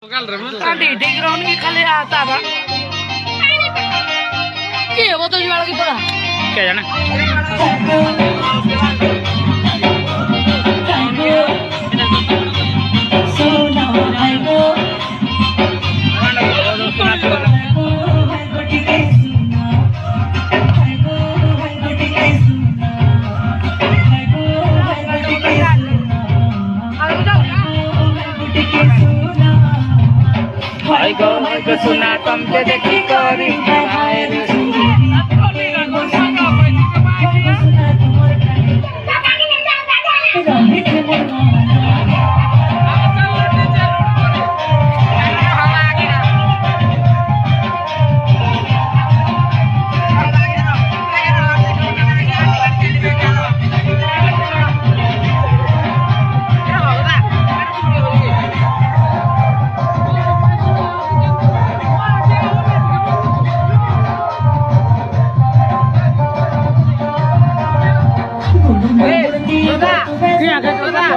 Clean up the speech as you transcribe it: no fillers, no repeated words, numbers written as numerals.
खाली आता था के वो तो जुगाड़ की थोड़ा क्या जाना Hai go sunatan te dekhi kari baher Hey, Doda. Iya, Doda.